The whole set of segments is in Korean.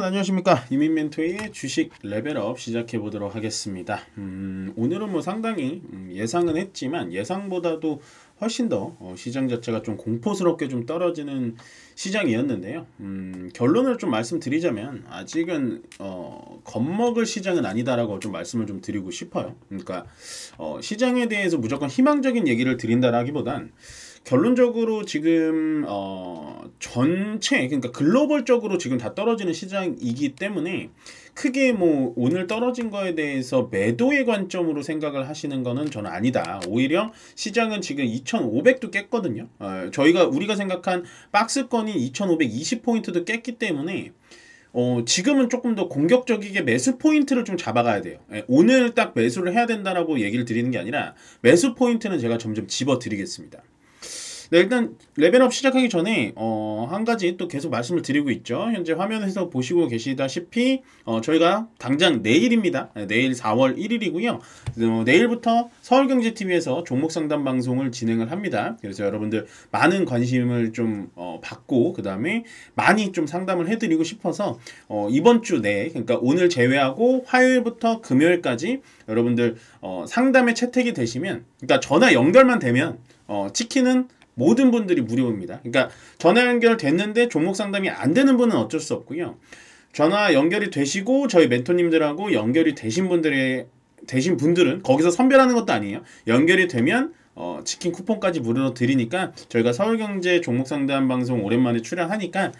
안녕하십니까. 이민멘토의 주식 레벨업 시작해 보도록 하겠습니다. 오늘은 뭐 상당히 예상은 했지만 예상보다도 훨씬 더 시장 자체가 좀 공포스럽게 좀 떨어지는 시장이었는데요. 결론을 좀 말씀드리자면 아직은 겁먹을 시장은 아니다라고 좀 말씀을 좀 드리고 싶어요. 그러니까 시장에 대해서 무조건 희망적인 얘기를 드린다라기보단 결론적으로 지금 전체 그러니까 글로벌적으로 지금 다 떨어지는 시장이기 때문에 크게 뭐 오늘 떨어진 거에 대해서 매도의 관점으로 생각을 하시는 거는 저는 아니다. 오히려 시장은 지금 2,500도 깼거든요. 우리가 생각한 박스권인 2,520포인트도 깼기 때문에 지금은 조금 더 공격적이게 매수 포인트를 좀 잡아가야 돼요. 오늘 딱 매수를 해야 된다라고 얘기를 드리는 게 아니라 매수 포인트는 제가 점점 집어드리겠습니다. 네, 일단 레벨업 시작하기 전에 한 가지 또 계속 말씀을 드리고 있죠. 현재 화면에서 보시고 계시다시피 저희가 당장 내일입니다. 내일 4월 1일이고요. 내일부터 서울경제TV에서 종목 상담 방송을 진행을 합니다. 그래서 여러분들 많은 관심을 좀 받고 그 다음에 많이 좀 상담을 해드리고 싶어서 이번 주 내에 그러니까 오늘 제외하고 화요일부터 금요일까지 여러분들 상담에 채택이 되시면 그러니까 전화 연결만 되면 치킨은 모든 분들이 무료입니다. 그러니까 전화 연결됐는데 종목 상담이 안 되는 분은 어쩔 수 없고요. 전화 연결이 되시고 저희 멘토님들하고 연결이 되신 분들은 거기서 선별하는 것도 아니에요. 연결이 되면 치킨 쿠폰까지 무료로 드리니까 저희가 서울경제 종목 상담 방송 오랜만에 출연하니까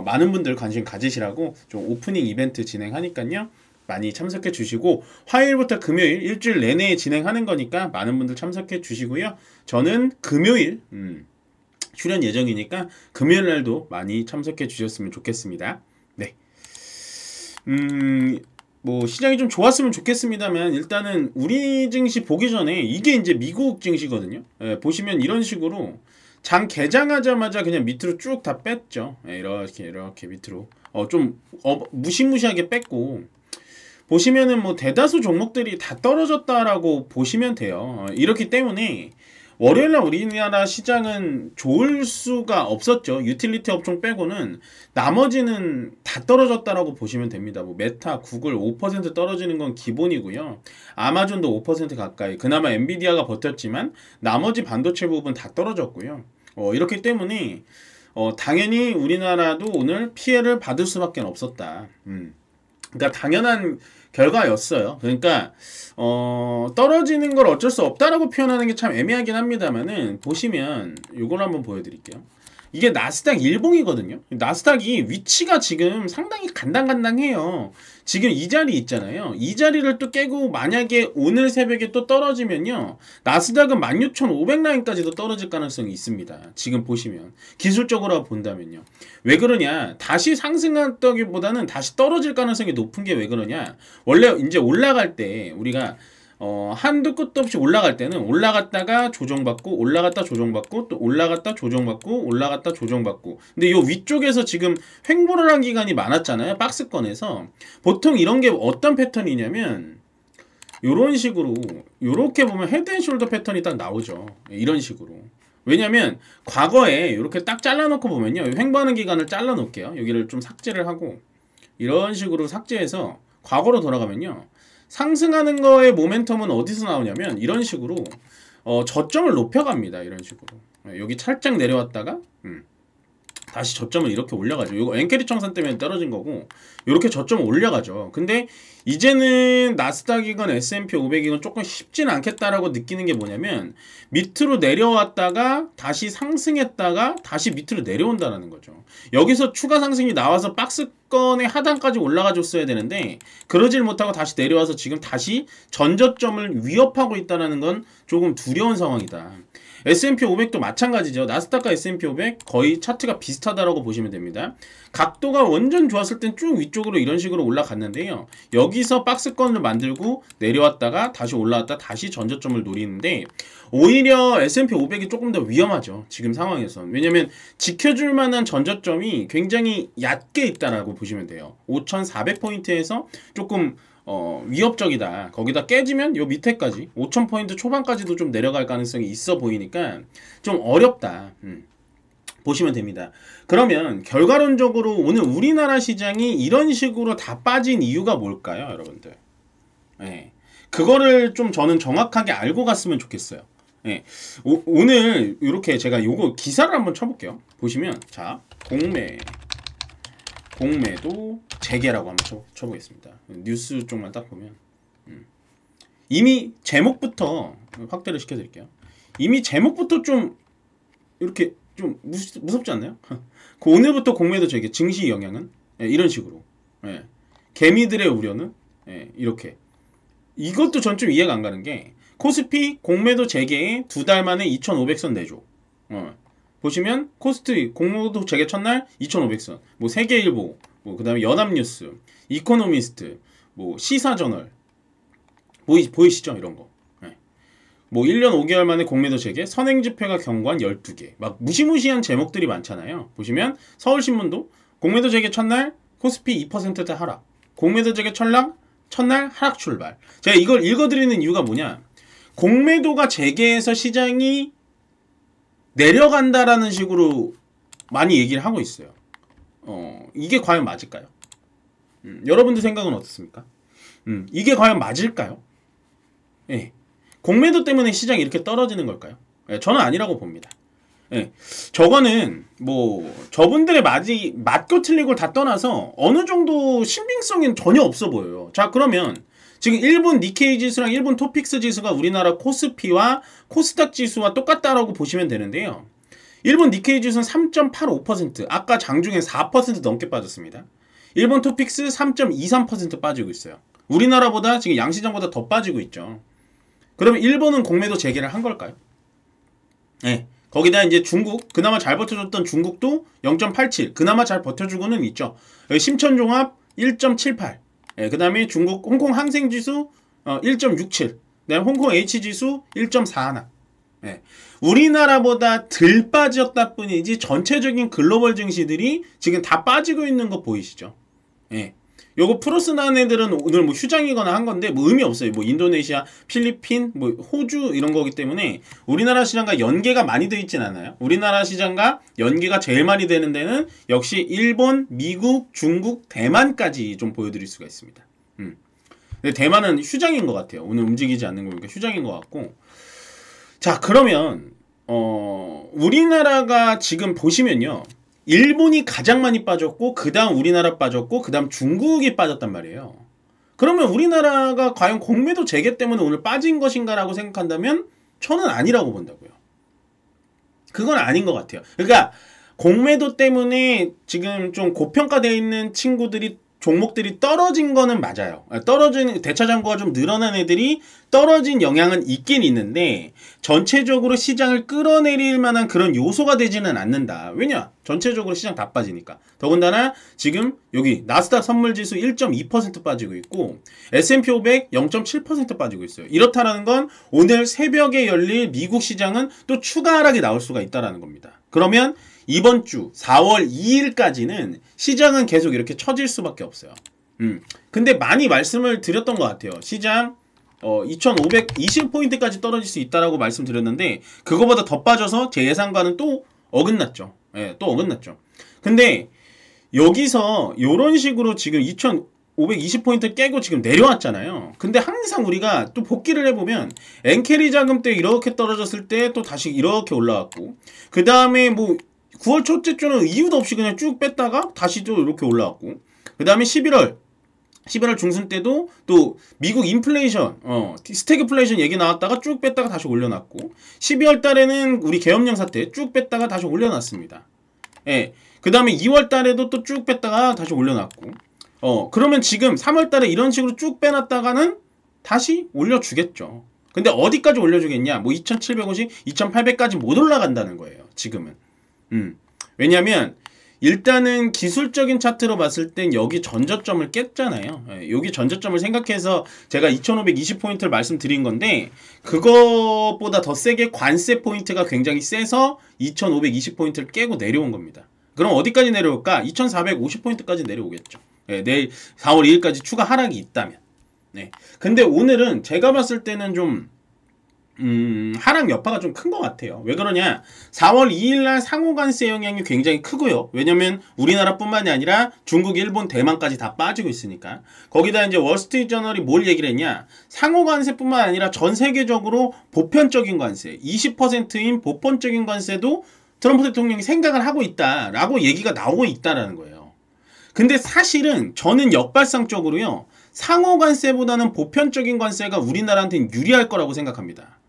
많은 분들 관심 가지시라고 좀 오프닝 이벤트 진행하니까요. 많이 참석해 주시고 화요일부터 금요일 일주일 내내 진행하는 거니까 많은 분들 참석해 주시고요. 저는 금요일 출연 예정이니까 금요일 날도 많이 참석해 주셨으면 좋겠습니다. 네. 뭐 시장이 좀 좋았으면 좋겠습니다만 일단은 우리 증시 보기 전에 이게 이제 미국 증시거든요. 보시면 이런 식으로 장 개장하자마자 그냥 밑으로 쭉 다 뺐죠. 이렇게 밑으로 좀 무시무시하게 뺐고 보시면은 뭐 대다수 종목들이 다 떨어졌다라고 보시면 돼요. 이렇기 때문에 월요일날 우리나라 시장은 좋을 수가 없었죠. 유틸리티 업종 빼고는 나머지는 다 떨어졌다라고 보시면 됩니다. 뭐 메타, 구글 5% 떨어지는 건 기본이고요. 아마존도 5% 가까이. 그나마 엔비디아가 버텼지만 나머지 반도체 부분 다 떨어졌고요. 이렇기 때문에 당연히 우리나라도 오늘 피해를 받을 수밖에 없었다. 그러니까 당연한 결과였어요. 그러니까 떨어지는 걸 어쩔 수 없다라고 표현하는 게 참 애매하긴 합니다만은 보시면 요걸 한번 보여드릴게요. 이게 나스닥 일봉이거든요. 나스닥이 위치가 지금 상당히 간당간당해요. 지금 이 자리 있잖아요. 이 자리를 또 깨고 만약에 오늘 새벽에 또 떨어지면요. 나스닥은 16,500 라인까지도 떨어질 가능성이 있습니다. 지금 보시면. 기술적으로 본다면요. 왜 그러냐. 다시 상승한다기보다는 다시 떨어질 가능성이 높은 게 왜 그러냐. 원래 이제 올라갈 때 우리가 한도 끝도 없이 올라갈 때는 올라갔다가 조정받고 올라갔다 조정받고 또 올라갔다 조정받고 올라갔다 조정받고 근데 요 위쪽에서 지금 횡보를 한 기간이 많았잖아요. 박스권에서 보통 이런 게 어떤 패턴이냐면 요런 식으로 요렇게 보면 헤드앤숄더 패턴이 딱 나오죠. 이런 식으로. 왜냐면 과거에 이렇게 딱 잘라놓고 보면요. 횡보하는 기간을 잘라놓을게요. 여기를 좀 삭제를 하고 이런 식으로 삭제해서 과거로 돌아가면요. 상승하는 거의 모멘텀은 어디서 나오냐면 이런 식으로 저점을 높여갑니다. 이런 식으로 여기 살짝 내려왔다가 다시 저점을 이렇게 올려가죠. 이거 엔캐리 청산 때문에 떨어진 거고 이렇게 저점을 올려가죠. 근데 이제는 나스닥이건 S&P 500이건 조금 쉽진 않겠다라고 느끼는 게 뭐냐면 밑으로 내려왔다가 다시 상승했다가 다시 밑으로 내려온다는 거죠. 여기서 추가 상승이 나와서 박스권의 하단까지 올라가 줬어야 되는데 그러질 못하고 다시 내려와서 지금 다시 전저점을 위협하고 있다는 건 조금 두려운 상황이다. S&P 500도 마찬가지죠. 나스닥과 S&P 500 거의 차트가 비슷하다라고 보시면 됩니다. 각도가 완전 좋았을 땐 쭉 위쪽으로 이런 식으로 올라갔는데요. 여기서 박스권을 만들고 내려왔다가 다시 올라왔다 다시 전저점을 노리는데 오히려 S&P 500이 조금 더 위험하죠. 지금 상황에선. 왜냐면 지켜줄 만한 전저점이 굉장히 얕게 있다라고 보시면 돼요. 5,400포인트에서 조금 위협적이다. 거기다 깨지면 요 밑에까지 5,000포인트 초반까지도 좀 내려갈 가능성이 있어 보이니까 좀 어렵다. 보시면 됩니다. 그러면 결과론적으로 오늘 우리나라 시장이 이런 식으로 다 빠진 이유가 뭘까요, 여러분들? 예. 그거를 좀 저는 정확하게 알고 갔으면 좋겠어요. 예. 오늘 이렇게 제가 요거 기사를 한번 쳐볼게요. 보시면 자, 공매도 재개라고 한번 쳐보겠습니다. 뉴스 쪽만 딱 보면 이미 제목부터 확대를 시켜드릴게요. 이미 제목부터 좀 이렇게 좀 무섭지 않나요? 그 오늘부터 공매도 재개 증시 영향은 이런 식으로 개미들의 우려는 이렇게 이것도 전 좀 이해가 안 가는 게 코스피 공매도 재개에 2달 만에 2,500선 내줘. 보시면 코스트 공매도 재개 첫날 2,500선. 뭐 세계일보, 뭐 그다음에 연합뉴스, 이코노미스트, 뭐 시사저널 보이시죠? 이런 거. 뭐 1년 5개월 만에 공매도 재개, 선행지표가 경고한 12개. 막 무시무시한 제목들이 많잖아요. 보시면 서울신문도 공매도 재개 첫날 코스피 2%대 하락. 공매도 재개 첫날 하락 출발. 제가 이걸 읽어드리는 이유가 뭐냐. 공매도가 재개해서 시장이 내려간다라는 식으로 많이 얘기를 하고 있어요. 이게 과연 맞을까요? 여러분들 생각은 어떻습니까? 이게 과연 맞을까요? 예. 공매도 때문에 시장이 이렇게 떨어지는 걸까요? 예, 저는 아니라고 봅니다. 예. 저거는 뭐 저분들의 맞고 틀리고 다 떠나서 어느 정도 신빙성은 전혀 없어 보여요. 자, 그러면 지금 일본 니케이 지수랑 일본 토픽스 지수가 우리나라 코스피와 코스닥 지수와 똑같다라고 보시면 되는데요. 일본 니케이 지수는 3.85%, 아까 장중에 4% 넘게 빠졌습니다. 일본 토픽스 3.23% 빠지고 있어요. 우리나라보다 지금 양시장보다 더 빠지고 있죠. 그러면 일본은 공매도 재개를 한 걸까요? 네. 거기다 이제 중국, 그나마 잘 버텨줬던 중국도 0.87, 그나마 잘 버텨주고는 있죠. 심천종합 1.78, 그 다음에 중국 홍콩 항생지수 1.67, 그 다음에 홍콩 H지수 1.41. 우리나라보다 덜 빠졌다 뿐이지 전체적인 글로벌 증시들이 지금 다 빠지고 있는 거 보이시죠? 요거 플러스 난 애들은 오늘 뭐 휴장이거나 한 건데 뭐 의미 없어요. 뭐 인도네시아, 필리핀, 뭐 호주 이런 거기 때문에 우리나라 시장과 연계가 많이 돼 있진 않아요. 우리나라 시장과 연계가 제일 많이 되는 데는 역시 일본, 미국, 중국, 대만까지 좀 보여드릴 수가 있습니다. 근데 대만은 휴장인 것 같아요. 오늘 움직이지 않는 거 보니까 휴장인 것 같고. 자, 그러면 우리나라가 지금 보시면요. 일본이 가장 많이 빠졌고 그 다음 우리나라 빠졌고 그 다음 중국이 빠졌단 말이에요. 그러면 우리나라가 과연 공매도 재개 때문에 오늘 빠진 것인가라고 생각한다면 저는 아니라고 본다고요. 그건 아닌 것 같아요. 그러니까 공매도 때문에 지금 좀 고평가되어 있는 친구들이 종목들이 떨어진 거는 맞아요. 떨어진 대차장고가 좀 늘어난 애들이 떨어진 영향은 있긴 있는데 전체적으로 시장을 끌어내릴 만한 그런 요소가 되지는 않는다. 왜냐? 전체적으로 시장 다 빠지니까. 더군다나 지금 여기 나스닥 선물지수 1.2% 빠지고 있고 S&P 500 0.7% 빠지고 있어요. 이렇다라는 건 오늘 새벽에 열릴 미국 시장은 또 추가 하락이 나올 수가 있다는 겁니다. 그러면 이번 주 4월 2일까지는 시장은 계속 이렇게 처질 수밖에 없어요. 근데 많이 말씀을 드렸던 것 같아요. 시장 2520포인트까지 떨어질 수 있다라고 말씀드렸는데 그거보다 더 빠져서 제 예상과는 또 어긋났죠. 또 어긋났죠. 근데 여기서 이런 식으로 지금 2520포인트 깨고 지금 내려왔잖아요. 근데 항상 우리가 또 복기를 해보면 엔캐리 자금 때 이렇게 떨어졌을 때 또 다시 이렇게 올라왔고 그 다음에 뭐 9월 첫째 주는 이유도 없이 그냥 쭉 뺐다가 다시 또 이렇게 올라왔고 그 다음에 11월 중순 때도 또 미국 인플레이션 스태그플레이션 얘기 나왔다가 쭉 뺐다가 다시 올려놨고 12월 달에는 우리 계엄령 사태 쭉 뺐다가 다시 올려놨습니다. 그 다음에 2월 달에도 또 쭉 뺐다가 다시 올려놨고 그러면 지금 3월 달에 이런 식으로 쭉 빼놨다가는 다시 올려주겠죠. 근데 어디까지 올려주겠냐? 뭐 2750, 2800까지 못 올라간다는 거예요. 지금은. 왜냐면 일단은 기술적인 차트로 봤을 땐 여기 전저점을 깼잖아요. 여기 전저점을 생각해서 제가 2520포인트를 말씀드린 건데 그것보다 더 세게 관세 포인트가 굉장히 세서 2520포인트를 깨고 내려온 겁니다. 그럼 어디까지 내려올까? 2450포인트까지 내려오겠죠. 내일 4월 2일까지 추가 하락이 있다면. 근데 오늘은 제가 봤을 때는 좀 하락 여파가 좀 큰 것 같아요. 왜 그러냐? 4월 2일날 상호관세 영향이 굉장히 크고요. 왜냐면 우리나라뿐만이 아니라 중국, 일본, 대만까지 다 빠지고 있으니까. 거기다 이제 월스트리트저널이 뭘 얘기를 했냐? 상호관세뿐만 아니라 전 세계적으로 보편적인 관세, 20%인 보편적인 관세도 트럼프 대통령이 생각을 하고 있다라고 얘기가 나오고 있다라는 거예요. 근데 사실은 저는 역발상적으로요, 상호관세보다는 보편적인 관세가 우리나라한테는 유리할 거라고 생각합니다.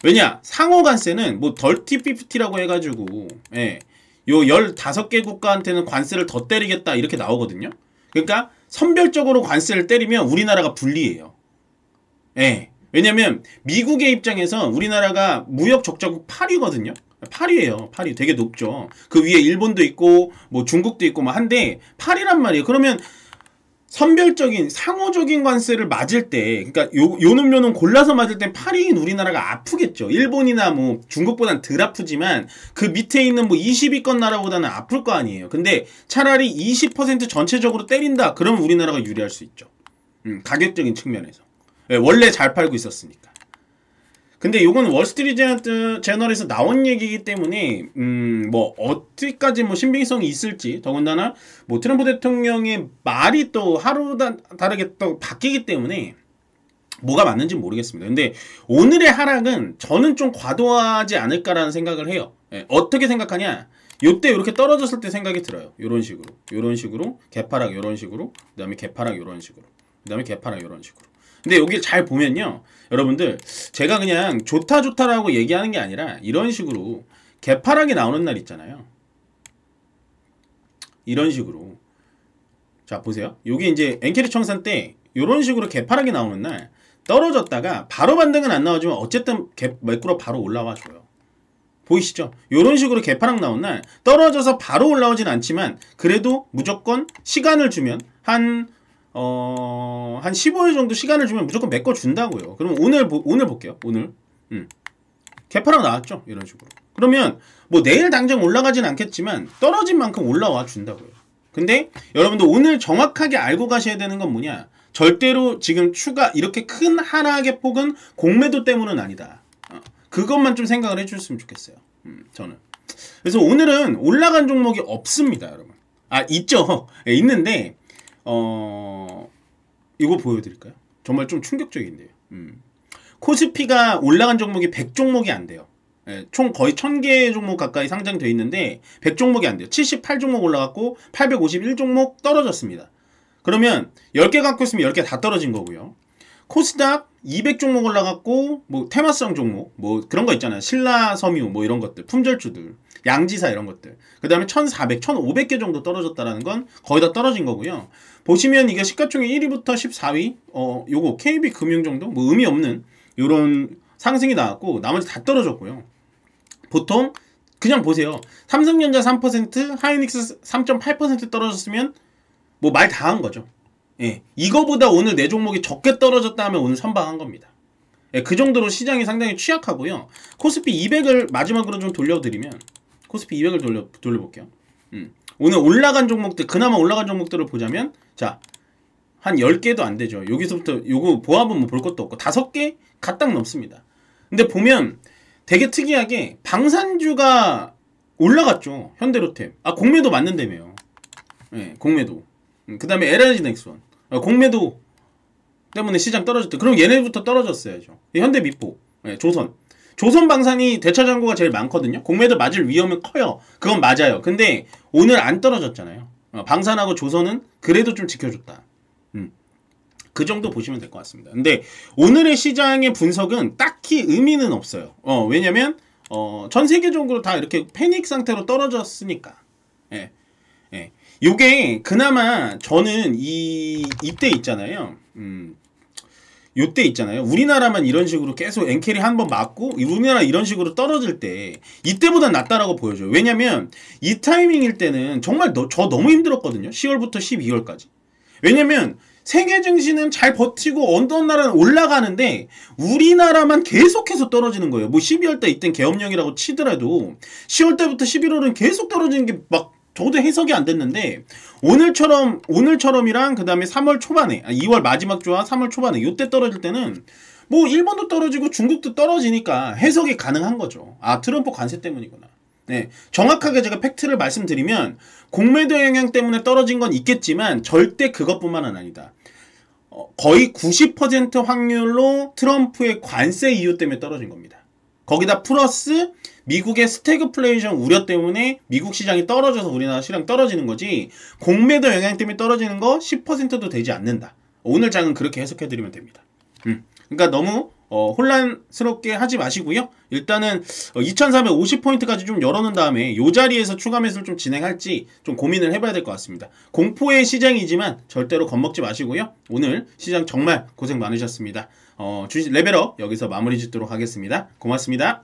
왜냐? 상호관세는 뭐 덜티 50라고 해가지고 요 15개 국가한테는 관세를 더 때리겠다 이렇게 나오거든요. 그러니까 선별적으로 관세를 때리면 우리나라가 불리해요. 왜냐면 미국의 입장에서 우리나라가 무역 적자국 8위거든요. 8위예요. 8위 되게 높죠. 그 위에 일본도 있고 뭐 중국도 있고 뭐 한데 8위란 말이에요. 그러면 선별적인 상호적인 관세를 맞을 때, 그러니까 요놈 골라서 맞을 땐 8위인 우리나라가 아프겠죠. 일본이나 뭐 중국보단 덜 아프지만 그 밑에 있는 뭐 20위권 나라보다는 아플 거 아니에요. 근데 차라리 20% 전체적으로 때린다. 그러면 우리나라가 유리할 수 있죠. 가격적인 측면에서. 원래 잘 팔고 있었으니까. 근데 요건 월스트리트 저널에서 나온 얘기이기 때문에 뭐 어디까지 뭐 신빙성이 있을지, 더군다나 뭐 트럼프 대통령의 말이 또 하루 다르게 또 바뀌기 때문에 뭐가 맞는지 모르겠습니다. 근데 오늘의 하락은 저는 좀 과도하지 않을까라는 생각을 해요. 어떻게 생각하냐? 요때 이렇게 떨어졌을 때 생각이 들어요. 요런 식으로 개파락 요런 식으로, 그 다음에 개파락 요런 식으로, 그 다음에 개파락 요런 식으로. 근데 여기 잘 보면요, 여러분들, 제가 그냥 좋다라고 얘기하는 게 아니라 이런 식으로 개파락이 나오는 날 있잖아요. 이런 식으로. 자, 보세요. 여기 이제 엔캐리 청산 때 이런 식으로 개파락이 나오는 날 떨어졌다가 바로 반등은 안 나와주면 어쨌든 매꾸러 바로 올라와 줘요. 보이시죠? 이런 식으로 개파락 나온 날 떨어져서 바로 올라오진 않지만 그래도 무조건 시간을 주면 한 15일 정도 시간을 주면 무조건 메꿔 준다고요. 그럼 오늘 볼게요. 오늘. 개파락 나왔죠? 이런 식으로. 그러면 뭐 내일 당장 올라가진 않겠지만 떨어진 만큼 올라와 준다고요. 근데 여러분들 오늘 정확하게 알고 가셔야 되는 건 뭐냐? 절대로 지금 추가 이렇게 큰 하락의 폭은 공매도 때문은 아니다. 그것만 좀 생각을 해주셨으면 좋겠어요. 저는. 그래서 오늘은 올라간 종목이 없습니다, 여러분. 있죠. 있는데 이거 보여드릴까요? 정말 좀 충격적인데요. 코스피가 올라간 종목이 100종목이 안 돼요. 총 거의 1000개 종목 가까이 상장되어 있는데 100종목이 안 돼요. 78종목 올라갔고 851종목 떨어졌습니다. 그러면 10개 갖고 있으면 10개 다 떨어진 거고요. 코스닥 200종목 올라갔고 뭐 테마성 종목 뭐 그런 거 있잖아요. 신라섬유 뭐 이런 것들, 품절주들, 양지사 이런 것들. 그 다음에 1400, 1500개 정도 떨어졌다라는 건 거의 다 떨어진 거고요. 보시면 이게 시가총액 1위부터 14위 요거 KB금융 정도 뭐 의미 없는 요런 상승이 나왔고 나머지 다 떨어졌고요. 보통 그냥 보세요. 삼성전자 3%, 하이닉스 3.8% 떨어졌으면 뭐 말 다 한 거죠. 이거보다 오늘 내 종목이 적게 떨어졌다 하면 오늘 선방한 겁니다. 그 정도로 시장이 상당히 취약하고요. 코스피 200을 마지막으로 좀 돌려드리면 코스피 200을 돌려볼게요. 오늘 올라간 종목들, 그나마 올라간 종목들을 보자면 자, 한 10개도 안 되죠. 여기서부터 요거 보합은 뭐 볼 것도 없고 5개 가딱 넘습니다. 근데 보면 되게 특이하게 방산주가 올라갔죠. 현대로템. 공매도 맞는다며요. 공매도. 그 다음에 LG넥스원. 공매도 때문에 시장 떨어졌대. 그럼 얘네부터 떨어졌어야죠. 현대미포, 조선. 조선방산이 대차장고가 제일 많거든요. 공매도 맞을 위험은 커요. 그건 맞아요. 근데 오늘 안 떨어졌잖아요. 방산하고 조선은 그래도 좀 지켜줬다. 그 정도 보시면 될 것 같습니다. 근데 오늘의 시장의 분석은 딱히 의미는 없어요. 왜냐면 전 세계적으로 다 이렇게 패닉 상태로 떨어졌으니까. 요게 그나마 저는 이때 있잖아요. 요때 있잖아요. 우리나라만 이런 식으로 계속 엔캐리 한번 맞고 우리나라 이런 식으로 떨어질 때 이때보단 낫다라고 보여줘요. 왜냐면 이 타이밍일 때는 정말 저 너무 힘들었거든요. 10월부터 12월까지. 왜냐면 세계 증시는 잘 버티고 어떤 나라는 올라가는데 우리나라만 계속해서 떨어지는 거예요. 뭐 12월 때 이땐 계엄령이라고 치더라도 10월 때부터 11월은 계속 떨어지는 게 막 저도 해석이 안 됐는데 오늘처럼이랑 그 다음에 3월 초반에 2월 마지막 주와 3월 초반에 요때 떨어질 때는 뭐 일본도 떨어지고 중국도 떨어지니까 해석이 가능한 거죠. 아, 트럼프 관세 때문이구나. 네, 정확하게 제가 팩트를 말씀드리면 공매도 영향 때문에 떨어진 건 있겠지만 절대 그것뿐만은 아니다. 거의 90% 확률로 트럼프의 관세 이유 때문에 떨어진 겁니다. 거기다 플러스 미국의 스태그플레이션 우려 때문에 미국 시장이 떨어져서 우리나라 시장 떨어지는 거지, 공매도 영향 때문에 떨어지는 거 10%도 되지 않는다. 오늘 장은 그렇게 해석해드리면 됩니다. 그러니까 너무 혼란스럽게 하지 마시고요. 일단은 2450포인트까지 좀 열어놓은 다음에 이 자리에서 추가 매수를 좀 진행할지 좀 고민을 해봐야 될 것 같습니다. 공포의 시장이지만 절대로 겁먹지 마시고요. 오늘 시장 정말 고생 많으셨습니다. 주식 레벨업 여기서 마무리 짓도록 하겠습니다. 고맙습니다.